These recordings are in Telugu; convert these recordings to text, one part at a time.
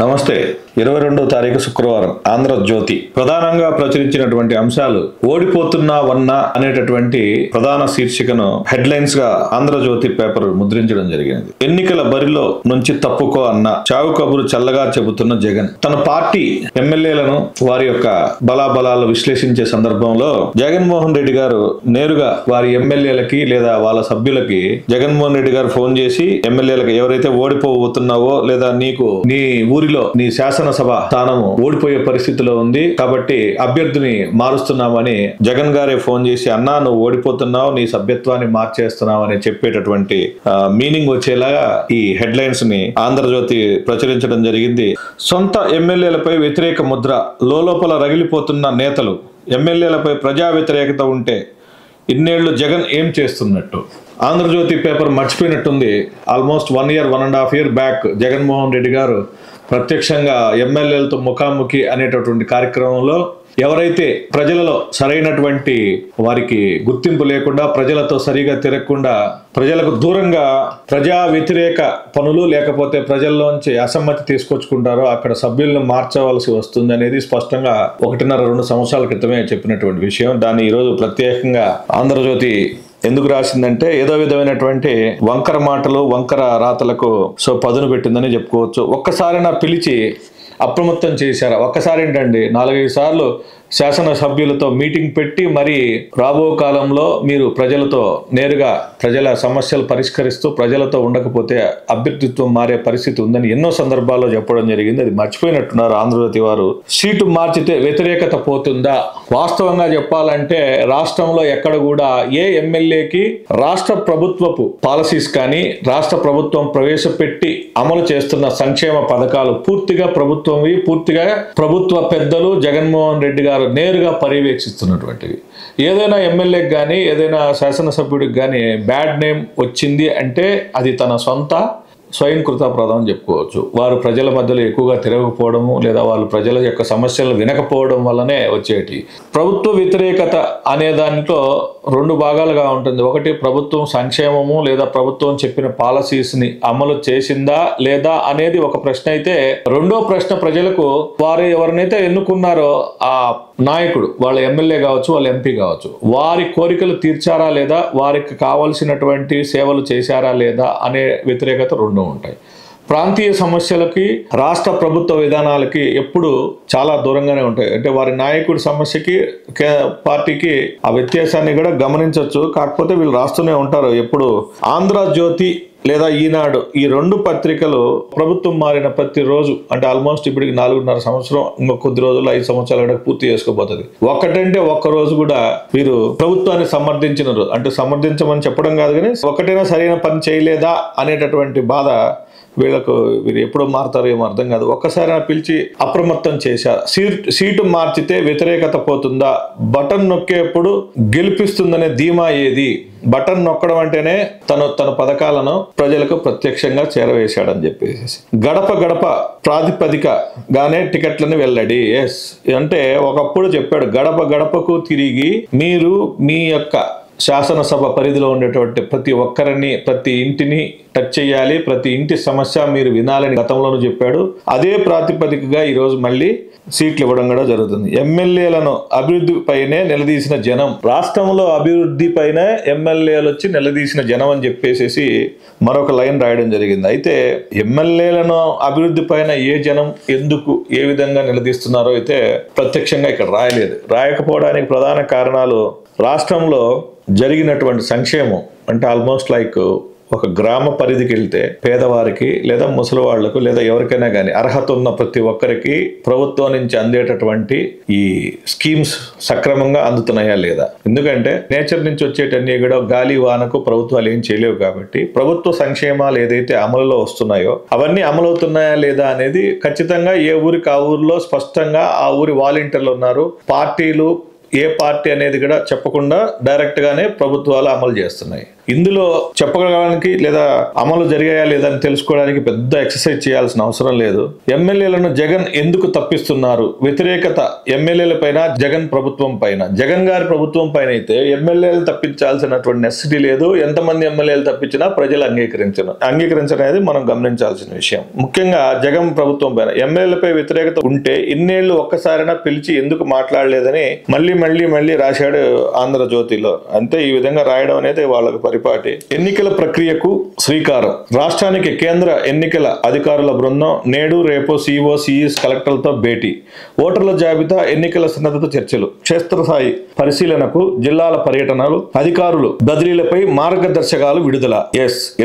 నమస్తే. 22వ తారీఖు శుక్రవారం ఆంధ్రజ్యోతి ప్రధానంగా ప్రచురించినటువంటి అంశాలు ఓడిపోతున్నావన్నా అనేటటువంటి ప్రధాన శీర్షికను హెడ్లైన్స్ గా ఆంధ్రజ్యోతి పేపర్ ముద్రించడం జరిగింది. ఎన్నికల బరిలో నుంచి తప్పుకో అన్న చావు కబురు చల్లగా చెబుతున్న జగన్ తన పార్టీ ఎమ్మెల్యేలను వారి యొక్క బలాబలాలు విశ్లేషించే సందర్భంలో జగన్మోహన్ రెడ్డి గారు నేరుగా వారి ఎమ్మెల్యేలకి లేదా వాళ్ళ సభ్యులకి జగన్మోహన్ రెడ్డి గారు ఫోన్ చేసి ఎమ్మెల్యేలకు ఎవరైతే ఓడిపోతున్నావో లేదా నీకు నీ ఊరిలో నీ శాసనసభ స్థానము ఓడిపోయే పరిస్థితిలో ఉంది కాబట్టి అభ్యర్థిని మారుస్తున్నామని జగన్ గారే ఫోన్ చేసి అన్నా నువ్వు ఓడిపోతున్నావు, నీ సభ్యత్వాన్ని మార్చేస్తున్నావు అని చెప్పేటటువంటి మీనింగ్ వచ్చేలాగా ఈ హెడ్లైన్స్ ని ఆంధ్రజ్యోతి ప్రచురించడం జరిగింది. సొంత ఎమ్మెల్యేలపై వ్యతిరేక ముద్ర, లోపల రగిలిపోతున్న నేతలు, ఎమ్మెల్యేలపై ప్రజా వ్యతిరేకత ఉంటే ఇన్నేళ్లు జగన్ ఏం చేస్తున్నట్టు. ఆంధ్రజ్యోతి పేపర్ మర్చిపోయినట్టుంది. Almost 1 year 1.5 years back Jaganmohan Reddy గారు ప్రత్యక్షంగా ఎమ్మెల్యేలతో ముఖాముఖి అనేటటువంటి కార్యక్రమంలో ఎవరైతే ప్రజలలో సరైనటువంటి వారికి గుర్తింపు లేకుండా ప్రజలతో సరిగా తిరగకుండా ప్రజలకు దూరంగా ప్రజా వ్యతిరేక పనులు లేకపోతే ప్రజల్లోంచి అసమ్మతి తీసుకొచ్చుకుంటారో అక్కడ సభ్యులను మార్చవలసి వస్తుంది అనేది స్పష్టంగా 1.5-2 సంవత్సరాల క్రితమే చెప్పినటువంటి విషయం. దాన్ని ఈరోజు ప్రత్యేకంగా ఆంధ్రజ్యోతి ఎందుకు రాసిందంటే ఏదో విధమైనటువంటి వంకర మాటలు వంకర రాతలకు పదును పెట్టిందని చెప్పుకోవచ్చు. ఒక్కసారైనా పిలిచి అప్రమత్తం చేశారా? ఒక్కసారి ఏంటండి 4-5 సార్లు శాసనసభ్యులతో మీటింగ్ పెట్టి మరి రాబో కాలంలో మీరు ప్రజలతో నేరుగా ప్రజల సమస్యలు పరిష్కరిస్తూ ప్రజలతో ఉండకపోతే అభ్యర్థిత్వం మారే పరిస్థితి ఉందని ఎన్నో సందర్భాల్లో చెప్పడం జరిగింది. అది మర్చిపోయినట్టున్నారు ఆంధ్రజ్యోతి వారు. సీటు మార్చితే వ్యతిరేకత పోతుందా? వాస్తవంగా చెప్పాలంటే రాష్ట్రంలో ఎక్కడ కూడా ఏ ఎమ్మెల్యేకి రాష్ట్ర ప్రభుత్వపు పాలసీస్ కానీ రాష్ట్ర ప్రభుత్వం ప్రవేశపెట్టి అమలు చేస్తున్న సంక్షేమ పథకాలు పూర్తిగా ప్రభుత్వ పెద్దలు జగన్మోహన్ రెడ్డి గారు నేరుగా పర్యవేక్షిస్తున్నటువంటివి. ఏదైనా ఎమ్మెల్యేకి కానీ ఏదైనా శాసనసభ్యుడికి కానీ బ్యాడ్ నేమ్ వచ్చింది అంటే అది తన సొంత స్వయంకృతాపరాధం అని చెప్పుకోవచ్చు. వారు ప్రజల మధ్యలో ఎక్కువగా తిరగకపోవడము లేదా వాళ్ళు ప్రజల యొక్క సమస్యలు వినకపోవడం వల్లనే వచ్చేటి. ప్రభుత్వ వ్యతిరేకత అనే దాంట్లో 2 భాగాలుగా ఉంటుంది. ఒకటి ప్రభుత్వం సంక్షేమము లేదా ప్రభుత్వం చెప్పిన పాలసీస్ని అమలు చేసిందా లేదా అనేది ఒక ప్రశ్న అయితే, రెండో ప్రశ్న ప్రజలకు వారు ఎవరినైతే ఎన్నుకున్నారో ఆ నాయకుడు, వాళ్ళ ఎమ్మెల్యే కావచ్చు వాళ్ళ ఎంపీ కావచ్చు, వారి కోరికలు తీర్చారా లేదా, వారికి కావాల్సినటువంటి సేవలు చేశారా లేదా అనే వ్యతిరేకత 2 ఉంటాయి. ప్రాంతీయ సమస్యలకి రాష్ట్ర ప్రభుత్వ విధానాలకి ఎప్పుడు చాలా దూరంగానే ఉంటాయి. అంటే వారి నాయకుడి సమస్యకి పార్టీకి ఆ వ్యత్యాసాన్ని కూడా గమనించవచ్చు. కాకపోతే వీళ్ళు రాస్తూనే ఉంటారు ఎప్పుడు. ఆంధ్రజ్యోతి లేదా ఈనాడు ఈ 2 పత్రికలు ప్రభుత్వం మారిన ప్రతి రోజు అంటే ఆల్మోస్ట్ ఇప్పటికి 4.5 సంవత్సరం, ఇంకో కొద్ది రోజుల్లో 5 సంవత్సరాలు కూడా పూర్తి చేసుకోబోతుంది. ఒక్కటంటే ఒక్క రోజు కూడా వీరు ప్రభుత్వాన్ని సమర్థించినారు అంటే సమర్థించమని చెప్పడం కాదు కానీ ఒకటైనా సరైన పని చేయలేదా అనేటటువంటి బాధ వీరు ఎప్పుడో మారుతారో ఏమో అర్థం కాదు. ఒక్కసారైనా పిలిచి అప్రమత్తం చేశారు. సీటు మార్చితే వ్యతిరేకత పోతుందా? బటన్ నొక్కేప్పుడు గెలిపిస్తుందనే ధీమా ఏది? బటన్ నొక్కడం అంటేనే తన పథకాలను ప్రజలకు ప్రత్యక్షంగా చేరవేశాడని చెప్పేసి గడప గడప ప్రాతిపదికగానే టికెట్లను వెల్లడి. ఎస్ అంటే ఒకప్పుడు చెప్పాడు, గడప గడపకు తిరిగి మీరు మీ యొక్క శాసనసభ పరిధిలో ఉండేటువంటి ప్రతి ఒక్కరిని ప్రతి ఇంటిని టచ్ చేయాలి, ప్రతి ఇంటి సమస్య మీరు వినాలని గతంలోనూ చెప్పాడు. అదే ప్రాతిపదికగా ఈరోజు మళ్ళీ సీట్లు ఇవ్వడం కూడా జరుగుతుంది. ఎమ్మెల్యేలను అభివృద్ధిపైనే నిలదీసిన జనం, రాష్ట్రంలో అభివృద్ధి పైన ఎమ్మెల్యేలు వచ్చి నిలదీసిన జనం అని చెప్పేసి మరొక లైన్ రాయడం జరిగింది. అయితే ఎమ్మెల్యేలను అభివృద్ధి పైన ఏ జనం ఎందుకు ఏ విధంగా నిలదీస్తున్నారో అయితే ప్రత్యక్షంగా ఇక్కడ రాయలేదు. రాయకపోవడానికి ప్రధాన కారణాలు రాష్ట్రంలో జరిగినటువంటి సంక్షేమం అంటే ఆల్మోస్ట్ లైక్ ఒక గ్రామ పరిధికి వెళ్తే పేదవారికి లేదా ముసలి వాళ్లకు లేదా ఎవరికైనా కానీ అర్హత ఉన్న ప్రతి ఒక్కరికి ప్రభుత్వం నుంచి అందేటటువంటి ఈ స్కీమ్స్ సక్రమంగా అందుతున్నాయా లేదా? ఎందుకంటే నేచర్ నుంచి వచ్చేటన్నీ కూడా గాలి వానకు ప్రభుత్వాలు ఏం చేయలేవు కాబట్టి ప్రభుత్వ సంక్షేమాలు ఏదైతే అమలులో వస్తున్నాయో అవన్నీ అమలవుతున్నాయా లేదా అనేది ఖచ్చితంగా ఏ ఊరికి ఆ ఊరిలో స్పష్టంగా ఆ ఊరి వాలంటీర్లు ఉన్నారు. పార్టీలు ఏ పార్టీ అనేది కూడా చెప్పకుండా డైరెక్ట్ గానే ప్రభుత్వాలు అమలు చేస్తున్నాయి. ఇందులో చెప్పగలడానికి లేదా అమలు జరిగాయా లేదని తెలుసుకోవడానికి పెద్ద ఎక్సర్సైజ్ చేయాల్సిన అవసరం లేదు. ఎమ్మెల్యేలను జగన్ ఎందుకు తప్పిస్తున్నారు? వ్యతిరేకత ఎమ్మెల్యేల పైన, జగన్ ప్రభుత్వం పైన. జగన్ గారి ప్రభుత్వం పైన అయితే ఎమ్మెల్యేలు తప్పించాల్సినటువంటి నెసిటీ లేదు. ఎంతమంది ఎమ్మెల్యేలు తప్పించినా ప్రజలు అంగీకరించనేది మనం గమనించాల్సిన విషయం. ముఖ్యంగా జగన్ ప్రభుత్వం పైన ఎమ్మెల్యేలపై వ్యతిరేకత ఉంటే ఇన్నేళ్లు ఒక్కసారైనా పిలిచి ఎందుకు మాట్లాడలేదని మళ్ళీ రాశాడు ఆంధ్రజ్యోతిలో. అంతే, ఈ విధంగా రాయడం అనేది వాళ్ళకి పరిపాటి. ఎన్నికల ప్రక్రియకు శ్రీకారం. రాష్ట్రానికి కేంద్ర ఎన్నికల అధికారుల బృందం నేడు రేపు సిఇఓ, సిఇఎస్, కలెక్టర్లతో భేటీ. ఓటర్ల జాబితా, ఎన్నికల సన్నద్ధత చర్చలు, క్షేత్రస్థాయి పరిశీలనకు జిల్లాల పర్యటనలు, అధికారులు బదిలీలపై మార్గదర్శకాలు విడుదల.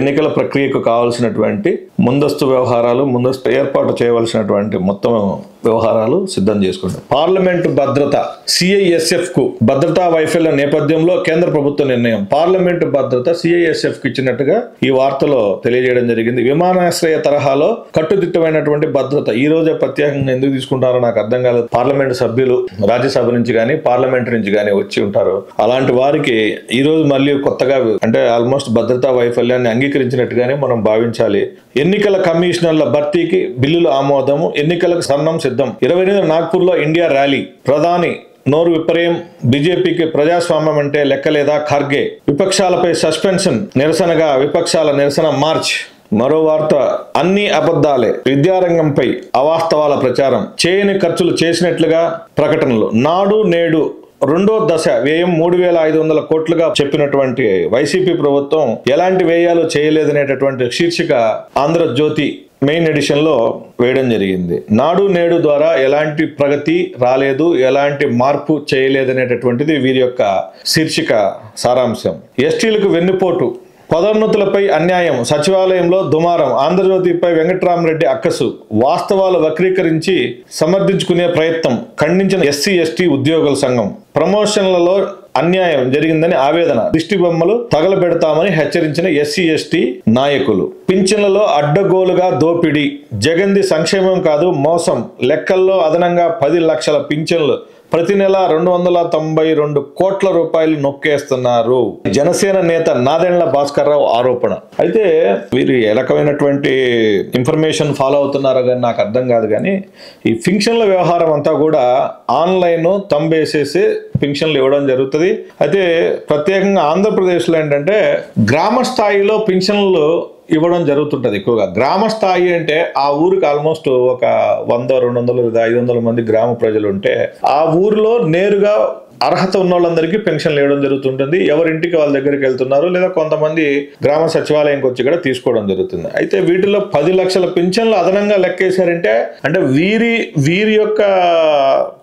ఎన్నికల ప్రక్రియకు కావాల్సినటువంటి ముందస్తు వ్యవహారాలు, ముందస్తు ఏర్పాటు చేయవలసినటువంటి మొత్తం వ్యవహారాలు సిద్ధం చేసుకుంటారు. పార్లమెంటు భద్రత. సిఐఎస్ఎఫ్ కు భద్రతా వైఫల్యం నేపథ్యంలో కేంద్ర ప్రభుత్వ నిర్ణయం. పార్లమెంటు భద్రత సిఐఎస్ఎఫ్ కు ఇచ్చినట్టుగా ఈ వార్తలో తెలియజేయడం జరిగింది. విమానాశ్రయ తరహాలో కట్టుదిట్టమైనటువంటి భద్రత ఈ రోజే ప్రత్యేకంగా ఎందుకు తీసుకుంటారో నాకు అర్థం కాలేదు. పార్లమెంటు సభ్యులు రాజ్యసభ నుంచి కానీ పార్లమెంట్ నుంచి కానీ వచ్చి ఉంటారు. అలాంటి వారికి ఈ రోజు మళ్ళీ కొత్తగా అంటే ఆల్మోస్ట్ భద్రతా వైఫల్యాన్ని అంగీకరించినట్టుగానే మనం భావించాలి. ఎన్నికల కమిషనర్ల భర్తీకి బిల్లుల ఆమోదము. ఎన్నికలకు సన్నం సిద్ధం. 28 నాగ్పూర్లో ఇండియా ర్యాలీ. ప్రధాని నోరు విపర్యం. బీజేపీకి ప్రజాస్వామ్యం అంటే లెక్కలేదా? ఖర్గే. విపక్షాలపై సస్పెన్షన్. నిరసనగా విపక్షాల నిరసన మార్చ్. మరో వార్త, అన్ని అబద్ధాలే. విద్యారంగంపై అవాస్తవాల ప్రచారం. చేయని ఖర్చులు చేసినట్లుగా ప్రకటనలు. నాడు నేడు రెండో దశ వ్యయం 3,500 కోట్లుగా చెప్పినటువంటి వైసీపీ ప్రభుత్వం ఎలాంటి వ్యయాలు చేయలేదనేటటువంటి శీర్షిక ఆంధ్రజ్యోతి మెయిన్ ఎడిషన్ లో వేయడం జరిగింది. నాడు నేడు ద్వారా ఎలాంటి ప్రగతి రాలేదు, ఎలాంటి మార్పు చేయలేదనేటటువంటిది వీరి యొక్క శీర్షిక సారాంశం. ఎస్టీలకు వెన్నుపోటు. పదోన్నతులపై అన్యాయం. సచివాలయంలో దుమారం. ఆంధ్రజ్యోతిపై వెంకట్రామరెడ్డి అక్కసు. వాస్తవాలు వక్రీకరించి సమర్థించుకునే ప్రయత్నం. ఖండించిన ఎస్సీ ఎస్టీ ఉద్యోగుల సంఘం. ప్రమోషన్లలో అన్యాయం జరిగిందని ఆవేదన. దిష్టి బొమ్మలు తగలబెడతామని హెచ్చరించిన ఎస్సీ ఎస్టీ నాయకులు. పింఛన్లలో అడ్డగోలుగా దోపిడీ. జగన్ది సంక్షేమం కాదు మోసం. లెక్కల్లో అదనంగా 10 లక్షల పింఛన్లు. ప్రతి నెల 292 కోట్ల రూపాయలు నొక్కేస్తున్నారు. జనసేన నేత నాదెండ్ల భాస్కర్ రావు ఆరోపణ. అయితే వీరు ఏ రకమైనటువంటి ఇన్ఫర్మేషన్ ఫాలో అవుతున్నారో కానీ నాకు అర్థం కాదు. కానీ ఈ పింఛన్ల వ్యవహారం అంతా కూడా ఆన్లైన్ తంబేసేసి పింఛన్లు ఇవ్వడం జరుగుతుంది. అయితే ప్రత్యేకంగా ఆంధ్రప్రదేశ్లో ఏంటంటే గ్రామ స్థాయిలో పింఛన్లు ఇవ్వడం జరుగుతుంటది. ఎక్కువగా గ్రామ స్థాయి అంటే ఆ ఊరికి ఆల్మోస్ట్ ఒక 100, 200, 500 మంది గ్రామ ప్రజలు ఉంటే ఆ ఊరిలో నేరుగా అర్హత ఉన్న వాళ్ళందరికీ పెన్షన్లు ఇవ్వడం జరుగుతుంటుంది. ఎవరింటికి వాళ్ళ దగ్గరికి వెళ్తున్నారు, లేదా కొంతమంది గ్రామ సచివాలయంకి వచ్చి కూడా తీసుకోవడం జరుగుతుంది. అయితే వీటిలో 10 లక్షల పెన్షన్లు అదనంగా లెక్కేశారంటే అంటే వీరి యొక్క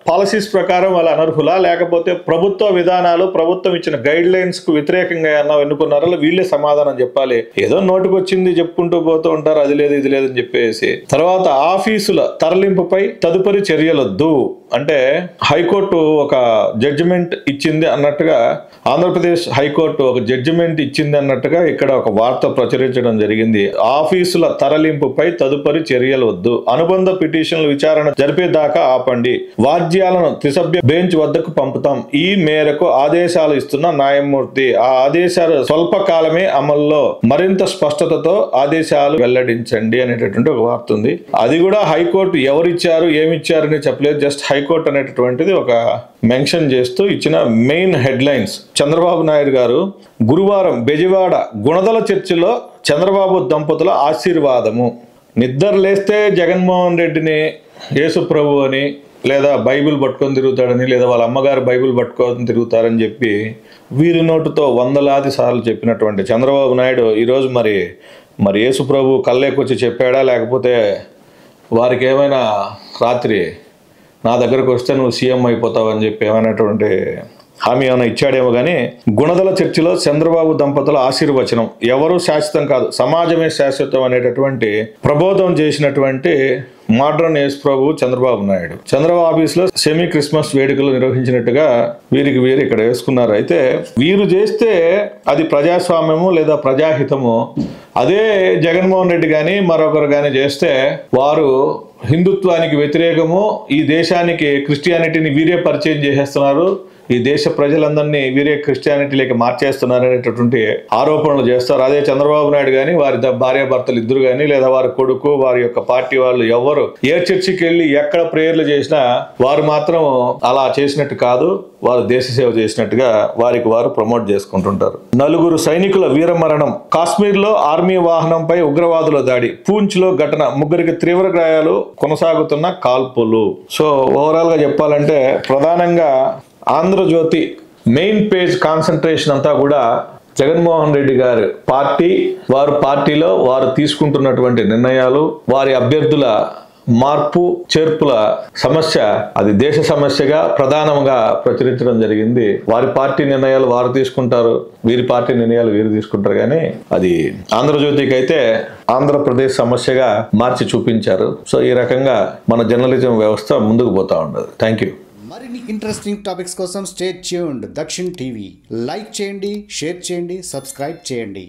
పాలసీస్ ప్రకారం వాళ్ళ అనర్హులా, లేకపోతే ప్రభుత్వ విధానాలు, ప్రభుత్వం ఇచ్చిన గైడ్ లైన్స్ కు వ్యతిరేకంగా ఏమన్నా ఎన్నుకున్నారో వీళ్ళే సమాధానం చెప్పాలి. ఏదో నోటుకు వచ్చింది చెప్పుకుంటూ పోతూ ఉంటారు, అది లేదు ఇది లేదని చెప్పేసి. తర్వాత ఆఫీసుల తరలింపుపై తదుపరి చర్యలొద్దు అంటే హైకోర్టు ఒక జడ్జిమెంట్ ఇచ్చింది అన్నట్టుగా, ఆంధ్రప్రదేశ్ హైకోర్టు ఒక జడ్జిమెంట్ ఇచ్చింది అన్నట్టుగా ఇక్కడ ఒక వార్త ప్రచురించడం జరిగింది. ఆఫీసుల తరలింపుపై తదుపరి చర్యలు వద్దు. అనుబంధ పిటిషన్ల విచారణ జరిపేదాకా ఆపండి. వాద్యాలను త్రిసభ్య బెంచ్ వద్దకు పంపుతాం. ఈ మేరకు ఆదేశాలు ఇస్తున్న న్యాయమూర్తి. ఆ ఆదేశాలు స్వల్పకాలమే అమల్లో. మరింత స్పష్టతతో ఆదేశాలు వెల్లడించండి అనేటటువంటి ఒక వార్త ఉంది. అది కూడా హైకోర్టు ఎవరిచ్చారు ఏమిచ్చారు అని చెప్పలేదు. జస్ట్ హైకోర్టు అనేటటువంటిది ఒక మెన్షన్ చేస్తూ ఇచ్చిన మెయిన్ హెడ్లైన్స్. చంద్రబాబు నాయుడు గారు గురువారం బెజవాడ గుణదల చర్చిలో చంద్రబాబు దంపతుల ఆశీర్వాదము. నిద్ర లేస్తే జగన్మోహన్ రెడ్డిని యేసు ప్రభు అని, లేదా బైబిల్ పట్టుకొని తిరుగుతాడని, లేదా వాళ్ళ అమ్మగారు బైబిల్ పట్టుకొని తిరుగుతారని చెప్పి వీరి నోటుతో వందలాది సార్లు చెప్పినటువంటి చంద్రబాబు నాయుడు ఈరోజు మరి యేసు ప్రభు కళ్ళేకొచ్చి చెప్పాడా, లేకపోతే వారికి ఏమైనా రాత్రి నా దగ్గరకు వస్తే నువ్వు సీఎం అయిపోతావు అని చెప్పి ఏమైనటువంటి హామీ ఏమైనా ఇచ్చాడేమో. కానీ గుణదల చర్చిలో చంద్రబాబు దంపతుల ఆశీర్వచనం. ఎవరు శాశ్వతం కాదు, సమాజమే శాశ్వతం అనేటటువంటి ప్రబోధం చేసినటువంటి మోడర్న్ యేసు ప్రభు చంద్రబాబు నాయుడు. చంద్రబాబు ఆఫీస్లో సెమీ క్రిస్మస్ వేడుకలు నిర్వహించినట్టుగా వీరు ఇక్కడ వేసుకున్నారు. అయితే వీరు చేస్తే అది ప్రజాస్వామ్యము లేదా ప్రజాహితము. అదే జగన్మోహన్ రెడ్డి కానీ మరొకరు కానీ చేస్తే వారు హిందుత్వానికి వ్యతిరేకము, ఈ దేశానికి క్రిస్టియానిటీని వీరే పరిచయం చేసేస్తున్నారు, ఈ దేశ ప్రజలందరినీ వీరే క్రిస్టియానిటీలోకి మార్చేస్తున్నారు అనేటటువంటి ఆరోపణలు చేస్తారు. అదే చంద్రబాబు నాయుడు గాని, వారి భార్యాభర్తలు ఇద్దరు గాని, లేదా వారి కొడుకు, వారి యొక్క పార్టీ వాళ్ళు ఎవరు ఏ చర్చికి వెళ్ళి ఎక్కడ ప్రేయర్లు చేసినా వారు మాత్రం అలా చేసినట్టు కాదు, వారు దేశ సేవ చేసినట్టుగా వారికి వారు ప్రమోట్ చేసుకుంటుంటారు. 4 సైనికుల వీరమరణం. కాశ్మీర్ లో ఆర్మీ వాహనంపై ఉగ్రవాదుల దాడి. పూంచ్ లో ఘటన. 3 తీవ్ర గాయాలు. కొనసాగుతున్న కాల్పులు. సో ఓవరాల్ గా చెప్పాలంటే ప్రధానంగా ఆంధ్రజ్యోతి మెయిన్ పేజ్ కాన్సన్ట్రేషన్ అంతా కూడా జగన్మోహన్ రెడ్డి గారు పార్టీ, వారు పార్టీలో వారు తీసుకుంటున్నటువంటి నిర్ణయాలు, వారి అభ్యర్థుల మార్పు చేర్పుల సమస్య, అది దేశ సమస్యగా ప్రధానంగా ప్రచురించడం జరిగింది. వారి పార్టీ నిర్ణయాలు వారు తీసుకుంటారు, వీరి పార్టీ నిర్ణయాలు వీరు తీసుకుంటారు, కానీ అది ఆంధ్రజ్యోతికి అయితే ఆంధ్రప్రదేశ్ సమస్యగా మార్చి చూపించారు. సో ఈ రకంగా మన జర్నలిజం వ్యవస్థ ముందుకు పోతా ఉండదు. Thank you. మరిన్ని ఇంట్రెస్టింగ్ టాపిక్స్ కోసం స్టే ట్యూన్డ్ దక్షిణ్ టీవీ. లైక్ చేయండి, షేర్ చేయండి, సబ్స్క్రైబ్ చేయండి.